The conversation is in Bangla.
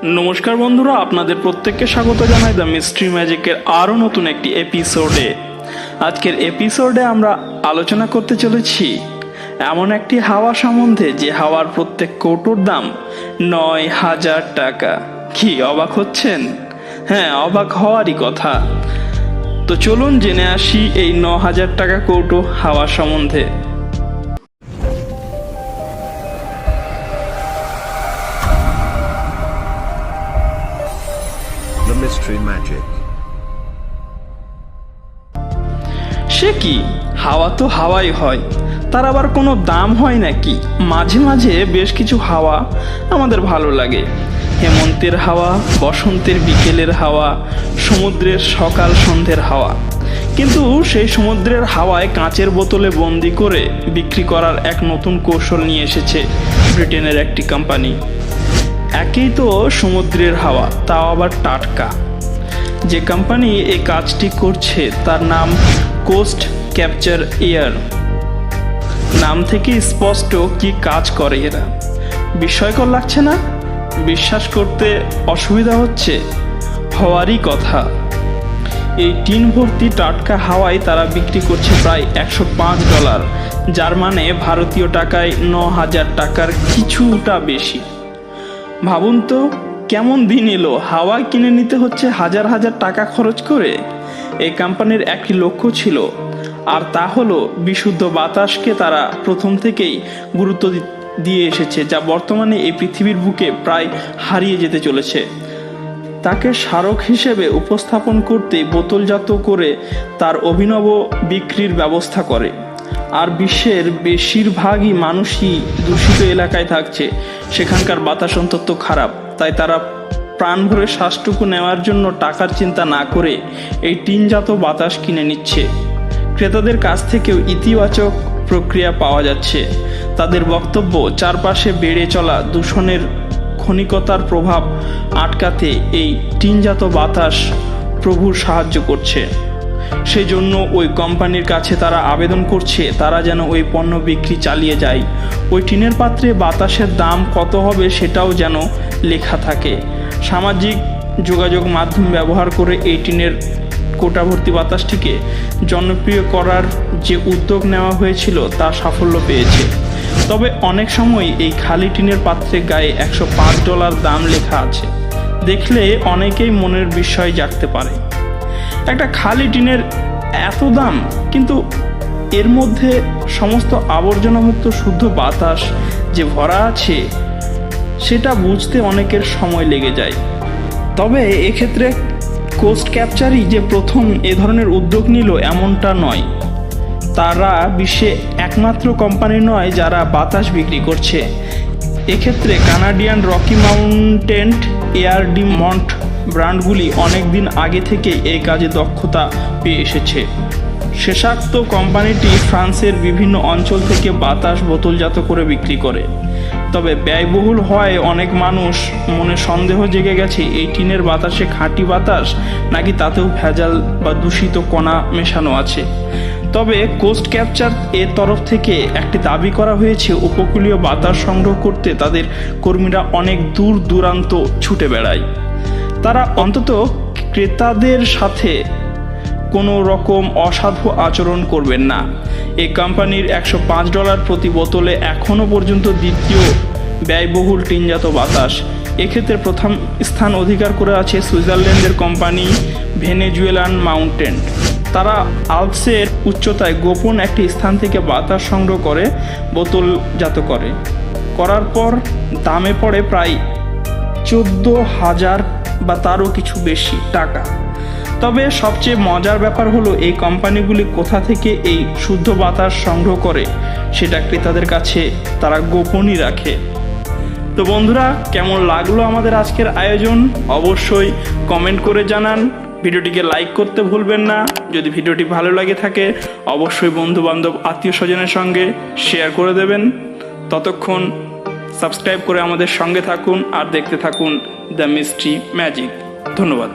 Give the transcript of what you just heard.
নমস্কার বন্ধুরা, আপনাদের প্রত্যেককে স্বাগত জানাই দ্য মিস্ট্রি ম্যাজিকের আরও নতুন একটি এপিসোডে। আজকের এপিসোডে আমরা আলোচনা করতে চলেছি এমন একটি হাওয়া সম্বন্ধে যে হাওয়ার প্রত্যেক কৌটোর দাম ৯,০০০ টাকা। কি অবাক হচ্ছেন? হ্যাঁ, অবাক হওয়ারই কথা। তো চলুন জেনে আসি এই ৯,০০০ টাকা কৌটো হাওয়া সম্বন্ধে। Mystery Magic। সে কি, হাওয়া তো হাওয়াই হয়, তার আবার কোনো দাম হয় নাকি? মাঝে মাঝে বেশ কিছু হাওয়া আমাদের ভালো লাগে। হেমন্তের হাওয়া, বসন্তের বিকেলের হাওয়া, সমুদ্রের সকাল সন্ধ্যের হাওয়া। কিন্তু সেই সমুদ্রের হাওয়ায় কাঁচের বোতলে বন্দি করে বিক্রি করার এক নতুন কৌশল নিয়ে এসেছে ব্রিটেনের একটি কোম্পানি। একই তো সমুদ্রের হাওয়া, তাও আবার টাটকা। যে কোম্পানি এই কাজটি করছে তার নাম কোস্ট ক্যাপচার এয়ার। নাম থেকে স্পষ্ট কি কাজ করে এরা। বিস্ময়কর লাগছে না? বিশ্বাস করতে অসুবিধা হচ্ছে? হওয়ারই কথা। এই টিন ভর্তি টাটকা হাওয়ায় তারা বিক্রি করছে প্রায় $105, যার মানে ভারতীয় টাকায় ৯,০০০ টাকার কিছুটা বেশি। ভাবুন তো, কেমন দিন এলো, হাওয়া কিনে নিতে হচ্ছে হাজার হাজার টাকা খরচ করে। এই কোম্পানির একটি লক্ষ্য ছিল, আর তা হলো বিশুদ্ধ বাতাসকে তারা প্রথম থেকেই গুরুত্ব দিয়ে এসেছে, যা বর্তমানে এই পৃথিবীর বুকে প্রায় হারিয়ে যেতে চলেছে। তাকে স্মারক হিসেবে উপস্থাপন করতে বোতলজাত করে তার অভিনব বিক্রির ব্যবস্থা করে। আর বিশ্বের বেশিরভাগই মানুষই দূষিত এলাকায় থাকছে, সেখানকার বাতাস অন্তত খারাপ। তাই তারা প্রাণ ভরে শ্বাসটুকু নেওয়ার জন্য টাকার চিন্তা না করে এই টিনজাত বাতাস কিনে নিচ্ছে। ক্রেতাদের কাছ থেকেও ইতিবাচক প্রক্রিয়া পাওয়া যাচ্ছে। তাদের বক্তব্য, চারপাশে বেড়ে চলা দূষণের ক্ষণিকতার প্রভাব আটকাতে এই টিনজাত বাতাস প্রভুর সাহায্য করছে। সেই জন্য ওই কোম্পানির কাছে তারা আবেদন করছে তারা যেন ওই পণ্য বিক্রি চালিয়ে যায়। ওই টিনের পাত্রে বাতাসের দাম কত হবে সেটাও যেন লেখা থাকে। সামাজিক যোগাযোগ মাধ্যম ব্যবহার করে এই টিনের কোটা ভর্তি বাতাসটিকে জনপ্রিয় করার যে উদ্যোগ নেওয়া হয়েছিল তা সাফল্য পেয়েছে। তবে অনেক সময় এই খালি টিনের পাত্রে গায়ে $105 দাম লেখা আছে। দেখলে অনেকেই মনের বিস্ময় জাগতে পারে। একটা খালি টিনের এত দাম, কিন্তু এর মধ্যে সমস্ত আবর্জনামুক্ত শুদ্ধ বাতাস যে ভরা আছে সেটা বুঝতে অনেকের সময় লেগে যায়। তবে এক্ষেত্রে কোস্ট ক্যাপচারই যে প্রথম এ ধরনের উদ্যোগ নিল এমনটা নয়। তারা বিশ্বে একমাত্র কোম্পানি নয় যারা বাতাস বিক্রি করছে। এক্ষেত্রে কানাডিয়ান রকি মাউন্টেন, এয়ার ডি মন্ট ব্র্যান্ডগুলি অনেক দিন আগে থেকে এই কাজে দক্ষতা পেয়ে এসেছে। শেষাক্ত কোম্পানিটি ফ্রান্সের বিভিন্ন অঞ্চল থেকে বাতাস বোতলজাত করে বিক্রি করে। তবে ব্যয়বহুল হওয়ায় অনেক মানুষ মনে সন্দেহ জেগে গেছে এই টিনের বাতাসে খাঁটি বাতাস নাকি তাতেও ভেজাল বা দূষিত কণা মেশানো আছে। তবে কোস্ট ক্যাপচার এর তরফ থেকে একটি দাবি করা হয়েছে, উপকূলীয় বাতাস সংগ্রহ করতে তাদের কর্মীরা অনেক দূর দূরান্ত ছুটে বেড়ায়। তারা অন্তত ক্রেতাদের সাথে কোনো রকম অসাধু আচরণ করবেন না। এই কোম্পানির $105 প্রতি বোতলে এখনও পর্যন্ত দ্বিতীয় ব্যয়বহুল টিনজাত বাতাস। এক্ষেত্রে প্রথম স্থান অধিকার করে আছে সুইজারল্যান্ডের কোম্পানি ভেনেজুয়েলান মাউন্টেন। তারা আলপসের উচ্চতায় গোপন একটি স্থান থেকে বাতাস সংগ্রহ করে বোতলজাত করার পর দামে পড়ে প্রায় 14,000 বা তারও কিছু বেশি টাকা। তবে সবচেয়ে মজার ব্যাপার হলো এই কোম্পানিগুলি কোথা থেকে এই শুদ্ধ বাতাস সংগ্রহ করে সেটা ক্রেতাদের কাছে তারা গোপনই রাখে। তো বন্ধুরা, কেমন লাগলো আমাদের আজকের আয়োজন অবশ্যই কমেন্ট করে জানান। ভিডিওটিকে লাইক করতে ভুলবেন না। যদি ভিডিওটি ভালো লাগে থাকে অবশ্যই বন্ধু বান্ধব আত্মীয় স্বজনের সঙ্গে শেয়ার করে দেবেন। ততক্ষণ সাবস্ক্রাইব করে আমাদের সঙ্গে থাকুন আর দেখতে থাকুন দ্য মিস্ট্রি ম্যাজিক। ধন্যবাদ।